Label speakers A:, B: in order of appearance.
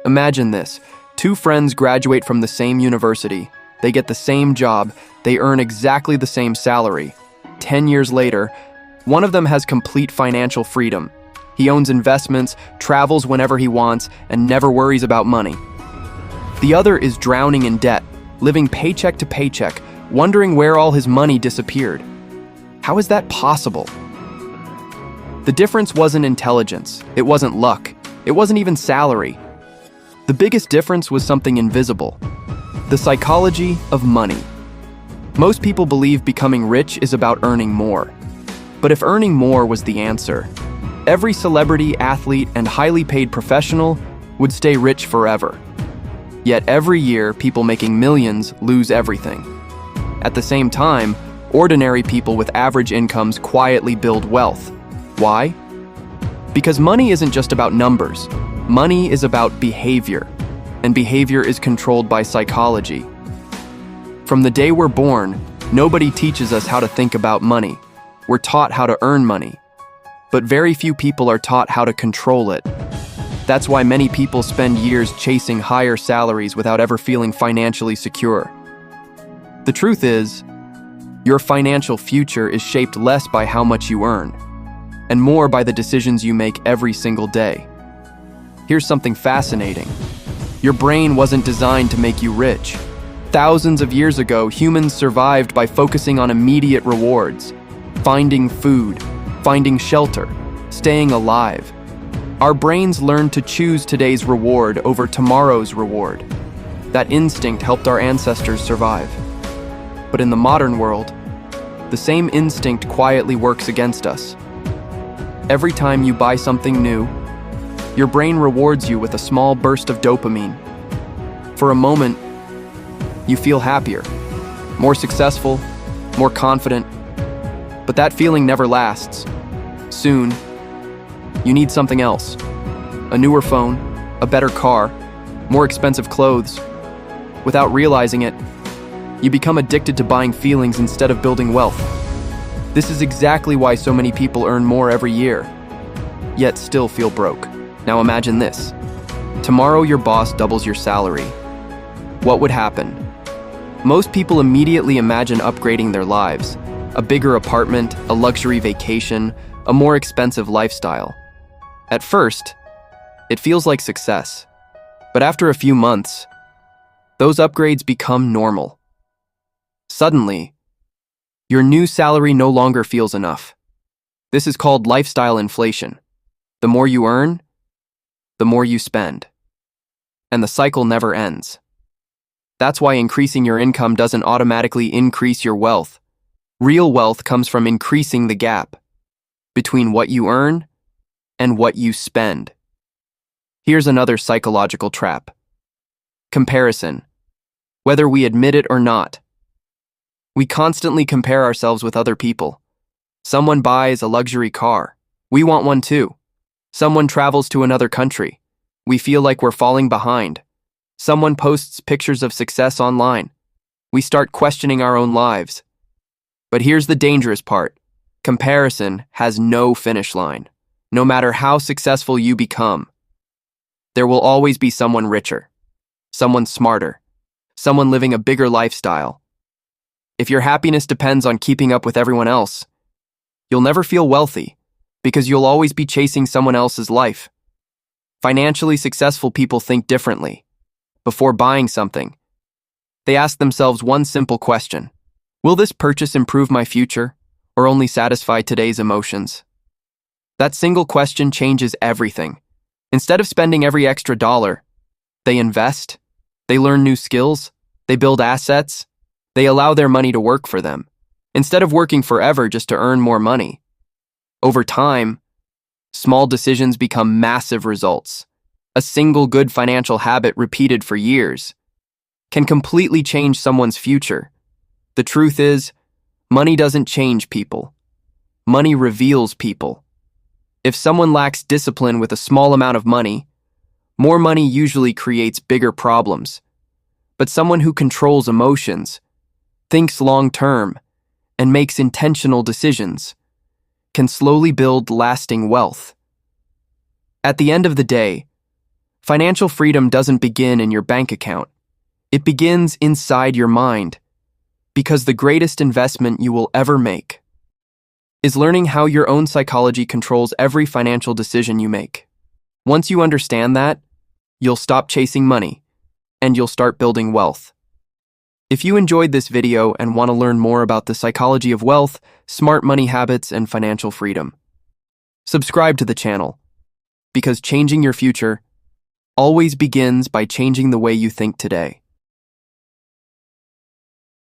A: Imagine this. Two friends graduate from the same university. They get the same job. They earn exactly the same salary. 10 years later, one of them has complete financial freedom. He owns investments, travels whenever he wants, and never worries about money. The other is drowning in debt, living paycheck to paycheck, wondering where all his money disappeared. How is that possible? The difference wasn't intelligence. It wasn't luck. It wasn't even salary. The biggest difference was something invisible: the psychology of money. Most people believe becoming rich is about earning more. But if earning more was the answer, every celebrity, athlete, and highly paid professional would stay rich forever. Yet every year, people making millions lose everything. At the same time, ordinary people with average incomes quietly build wealth. Why? Because money isn't just about numbers. Money is about behavior, and behavior is controlled by psychology. From the day we're born, nobody teaches us how to think about money. We're taught how to earn money, but very few people are taught how to control it. That's why many people spend years chasing higher salaries without ever feeling financially secure. The truth is, your financial future is shaped less by how much you earn, and more by the decisions you make every single day. Here's something fascinating. Your brain wasn't designed to make you rich. Thousands of years ago, humans survived by focusing on immediate rewards: finding food, finding shelter, staying alive. Our brains learned to choose today's reward over tomorrow's reward. That instinct helped our ancestors survive. But in the modern world, the same instinct quietly works against us. Every time you buy something new, your brain rewards you with a small burst of dopamine. For a moment, you feel happier, more successful, more confident. But that feeling never lasts. Soon, you need something else. A newer phone, a better car, more expensive clothes. Without realizing it, you become addicted to buying feelings instead of building wealth. This is exactly why so many people earn more every year, yet still feel broke. Now imagine this. Tomorrow your boss doubles your salary. What would happen? Most people immediately imagine upgrading their lives. A bigger apartment, a luxury vacation, a more expensive lifestyle. At first, it feels like success. But after a few months, those upgrades become normal. Suddenly, your new salary no longer feels enough. This is called lifestyle inflation. The more you earn, the more you spend. And the cycle never ends. That's why increasing your income doesn't automatically increase your wealth. Real wealth comes from increasing the gap between what you earn and what you spend. Here's another psychological trap: comparison. Whether we admit it or not, we constantly compare ourselves with other people. Someone buys a luxury car. We want one too. Someone travels to another country. We feel like we're falling behind. Someone posts pictures of success online. We start questioning our own lives. But here's the dangerous part. Comparison has no finish line. No matter how successful you become, there will always be someone richer, someone smarter, someone living a bigger lifestyle. If your happiness depends on keeping up with everyone else, you'll never feel wealthy because you'll always be chasing someone else's life. Financially successful people think differently. Before buying something, they ask themselves one simple question: will this purchase improve my future or only satisfy today's emotions? That single question changes everything. Instead of spending every extra dollar, they invest, they learn new skills, they build assets, they allow their money to work for them, instead of working forever just to earn more money. Over time, small decisions become massive results. A single good financial habit repeated for years can completely change someone's future. The truth is, money doesn't change people. Money reveals people. If someone lacks discipline with a small amount of money, more money usually creates bigger problems. But someone who controls emotions, thinks long-term, and makes intentional decisions can slowly build lasting wealth. At the end of the day, Financial freedom doesn't begin in your bank account. It begins inside your mind, because the greatest investment you will ever make is learning how your own psychology controls every financial decision you make. Once you understand that, you'll stop chasing money, and you'll start building wealth. If you enjoyed this video and want to learn more about the psychology of wealth, smart money habits, and financial freedom, subscribe to the channel, because changing your future always begins by changing the way you think today.